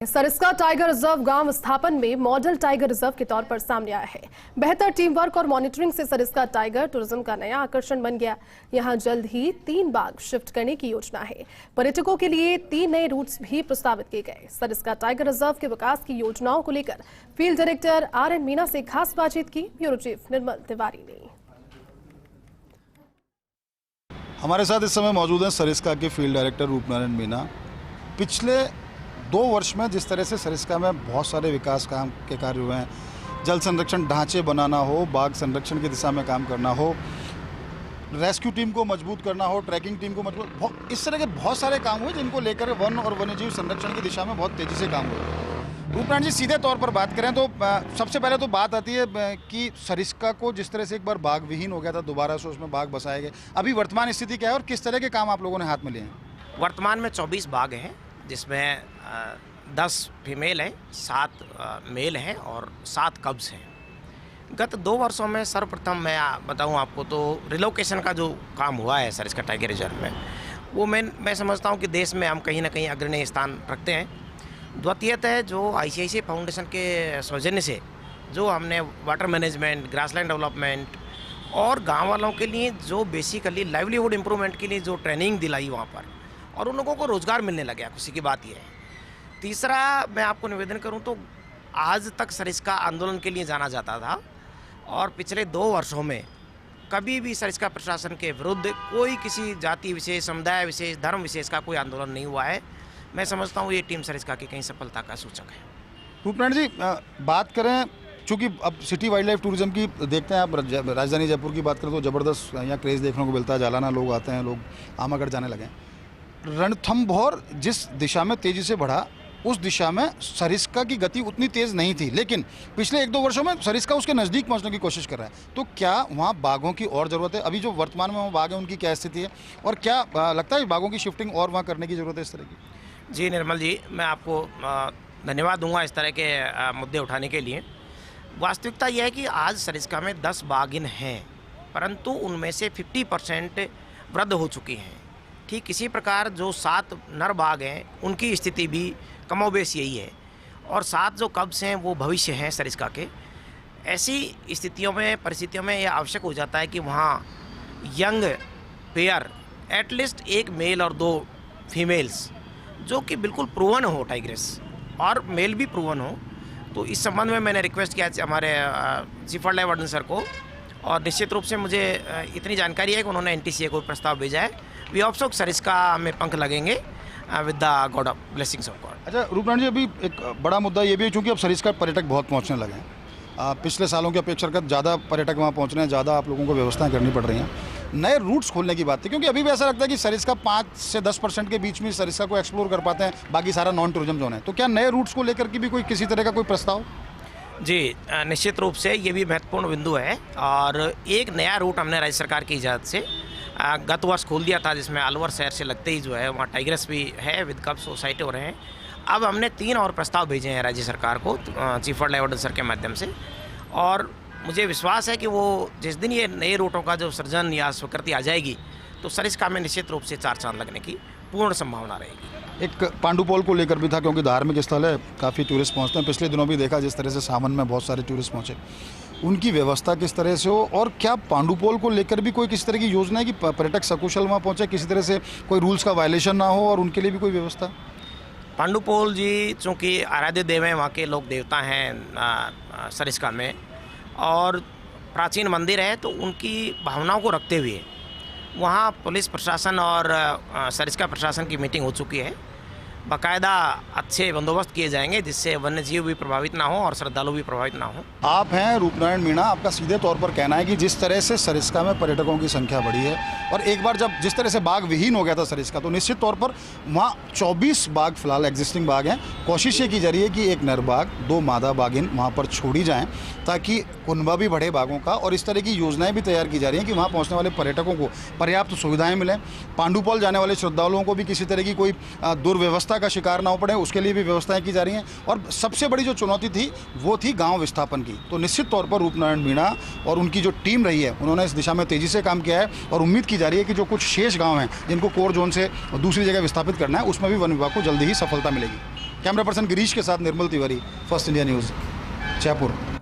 Sariska tiger reserve गांव स्थापन में मॉडल टाइगर रिजर्व के तौर पर सामने आया है। बेहतर टीम वर्क और मॉनिटरिंग से सरिस्का टाइगर टूरिज्म का नया आकर्षण बन गया। यहां जल्द ही 3 बाघ शिफ्ट करने की योजना है। पर्यटकों के लिए 3 नए रूट्स भी प्रस्तावित किए गए। सरिस्का टाइगर रिजर्व के विकास की योजनाओं को लेकर फील्ड डायरेक्टर RN मीना से खास बातचीत की। ब्यूरो चीफ निर्मल तिवारी ने। हमारे साथ इस समय मौजूद हैं सरिस्का के फील्ड डायरेक्टर रूपनारायण मीना। पिछले 2 वर्ष में जिस तरह से सरिस्का में बहुत सारे विकास काम के कार्य हुए हैं, जल संरक्षण ढांचे बनाना हो, बाघ संरक्षण की दिशा में काम करना हो, रेस्क्यू टीम को मजबूत करना हो, ट्रैकिंग टीम को मजबूत, इस तरह के बहुत सारे काम हुए जिनको लेकर वन और वन्यजीव संरक्षण की दिशा में बहुत तेज़ी से काम हुआ। रूपनारायण जी, सीधे तौर पर बात करें तो सबसे पहले तो बात आती है कि सरिस्का को जिस तरह से एक बार बाघ विहीन हो गया था, दोबारा से उसमें बाघ बसाए गए, अभी वर्तमान स्थिति क्या है और किस तरह के काम आप लोगों ने हाथ में लिए हैं? वर्तमान में 24 बाघ हैं, जिसमें 10 फीमेल हैं, 7 मेल हैं और 7 कब्स हैं। गत 2 वर्षों में सर्वप्रथम मैं बताऊं आपको तो रिलोकेशन का जो काम हुआ है सरिस्का टाइगर रिजर्व में, वो मैं समझता हूं कि देश में हम कहीं ना कहीं अग्रणी स्थान रखते हैं। द्वितीयतः जो ICICI फाउंडेशन के सौजन्य से जो हमने वाटर मैनेजमेंट, ग्रासलैंड डेवलपमेंट और गाँव वालों के लिए जो बेसिकली लाइवलीहुड इम्प्रूवमेंट के लिए जो ट्रेनिंग दिलाई वहाँ पर, और उन लोगों को रोज़गार मिलने लग गया, खुशी की बात यह है। तीसरा, मैं आपको निवेदन करूं तो आज तक सरिस्का आंदोलन के लिए जाना जाता था और पिछले 2 वर्षों में कभी भी सरिस्का प्रशासन के विरुद्ध कोई किसी जाति विशेष, समुदाय विशेष, धर्म विशेष का कोई आंदोलन नहीं हुआ है। मैं समझता हूं ये टीम सरिस्का की कहीं सफलता का सूचक है। रूपनारायण जी, बात करें, चूँकि अब सिटी वाइल्ड लाइफ टूरिज्म की देखते हैं आप, राजधानी जयपुर की बात करें तो ज़बरदस्त यहाँ क्रेज़ देखने को मिलता है। जालाना लोग आते हैं, लोग आमागढ़ जाने लगे हैं। रणथंभौर जिस दिशा में तेज़ी से बढ़ा, उस दिशा में सरिस्का की गति उतनी तेज़ नहीं थी, लेकिन पिछले 1-2 वर्षों में सरिस्का उसके नज़दीक पहुंचने की कोशिश कर रहा है। तो क्या वहाँ बाघों की और ज़रूरत है? अभी जो वर्तमान में वहाँ बाघ है उनकी क्या स्थिति है, और क्या लगता है बाघों की शिफ्टिंग और वहाँ करने की ज़रूरत है इस तरह की? जी निर्मल जी, मैं आपको धन्यवाद दूंगा इस तरह के मुद्दे उठाने के लिए। वास्तविकता यह है कि आज सरिस्का में 10 बाघिन हैं, परंतु उनमें से 50% वृद्ध हो चुकी हैं। ठीक इसी प्रकार जो 7 नर बाघ हैं उनकी स्थिति भी कमोबेश यही है, और 7 जो कब्स हैं वो भविष्य हैं सरिस्का के। ऐसी स्थितियों में, परिस्थितियों में यह आवश्यक हो जाता है कि वहाँ यंग पेयर, एटलीस्ट 1 मेल और 2 फीमेल्स जो कि बिल्कुल प्रूवन हो, टाइग्रेस और मेल भी प्रूवन हो। तो इस संबंध में मैंने रिक्वेस्ट किया हमारे chief wild life warden sir को, और निश्चित रूप से मुझे इतनी जानकारी है कि उन्होंने NTCA को प्रस्ताव भेजा है। वी होप सो सरिस्का में पंख लगेंगे with the God of blessings of God. अच्छा रूपनारायण जी, अभी एक बड़ा मुद्दा ये भी है, चूँकि अब सरिस्का पर्यटक बहुत पहुँचने लगे हैं, पिछले सालों की अपेक्षा कर ज़्यादा पर्यटक वहाँ पहुँच रहे हैं, ज़्यादा आप लोगों को व्यवस्थाएं करनी पड़ रही हैं। नए रूट्स खोलने की बात थी, क्योंकि अभी भी ऐसा लगता है कि सरिस्का 5 से 10% के बीच में सरिस्का को एक्सप्लोर कर पाते हैं, बाकी सारा नॉन टूरिज्म जोन है। तो क्या नए रूट्स को लेकर के भी कोई किसी तरह का कोई प्रस्ताव? जी निश्चित रूप से ये भी महत्वपूर्ण बिंदु है, और एक नया रूट हमने राज्य सरकार की इजाज़त से गत वर्ष खोल दिया था, जिसमें अलवर शहर से लगते ही जो है वहाँ टाइग्रेस भी है विद कब सोसाइटी हो रहे हैं। अब हमने 3 और प्रस्ताव भेजे हैं राज्य सरकार को chief wild life warden sir के माध्यम से, और मुझे विश्वास है कि वो जिस दिन ये नए रूटों का जो सृजन या स्वीकृति आ जाएगी तो सरिस्का में निश्चित रूप से 4 चांद लगने की पूर्ण संभावना रहेगी। एक पांडुपोल को लेकर भी था, क्योंकि धार्मिक स्थल है, काफ़ी टूरिस्ट पहुंचते हैं। पिछले दिनों भी देखा जिस तरह से सावन में बहुत सारे टूरिस्ट पहुंचे, उनकी व्यवस्था किस तरह से हो, और क्या पांडुपोल को लेकर भी कोई किसी तरह की योजना है कि पर्यटक सकुशल वहाँ पहुँचे, किसी तरह से कोई रूल्स का वायलेशन ना हो, और उनके लिए भी कोई व्यवस्था? पांडुपोल जी चूँकि आराध्य देव हैं, वहाँ के लोक देवता हैं सरिस्का में, और प्राचीन मंदिर है, तो उनकी भावनाओं को रखते हुए वहाँ पुलिस प्रशासन और सरिस्का प्रशासन की मीटिंग हो चुकी है। बाकायदा अच्छे बंदोबस्त किए जाएंगे, जिससे वन्यजीव भी प्रभावित ना हो और श्रद्धालु भी प्रभावित ना हो। आप हैं रूपनारायण मीना, आपका सीधे तौर पर कहना है कि जिस तरह से सरिस्का में पर्यटकों की संख्या बढ़ी है, और एक बार जब जिस तरह से बाघ विहीन हो गया था सरिस्का, तो निश्चित तौर पर वहाँ 24 बाघ फिलहाल एग्जिस्टिंग बाघ हैं। कोशिश ये की जा रही है कि 1 नर बाघ, 2 मादा बाघिन वहाँ पर छोड़ी जाएँ, ताकि कुनबा भी बढ़े बाघों का, और इस तरह की योजनाएं भी तैयार की जा रही हैं कि वहाँ पहुँचने वाले पर्यटकों को पर्याप्त सुविधाएँ मिलें। पांडुपोल जाने वाले श्रद्धालुओं को भी किसी तरह की कोई दुर्व्यवस्था का शिकार ना हो पड़े, उसके लिए भी व्यवस्थाएं की जा रही हैं। और सबसे बड़ी जो चुनौती थी वो थी गांव विस्थापन की। तो निश्चित तौर पर रूपनारायण मीणा और उनकी जो टीम रही है, उन्होंने इस दिशा में तेज़ी से काम किया है, और उम्मीद की जा रही है कि जो कुछ शेष गाँव हैं जिनको कोर जोन से दूसरी जगह विस्थापित करना है, उसमें भी वन विभाग को जल्दी ही सफलता मिलेगी। कैमरा पर्सन गिरीश के साथ Nirmal Tiwari, first India news, Jaipur.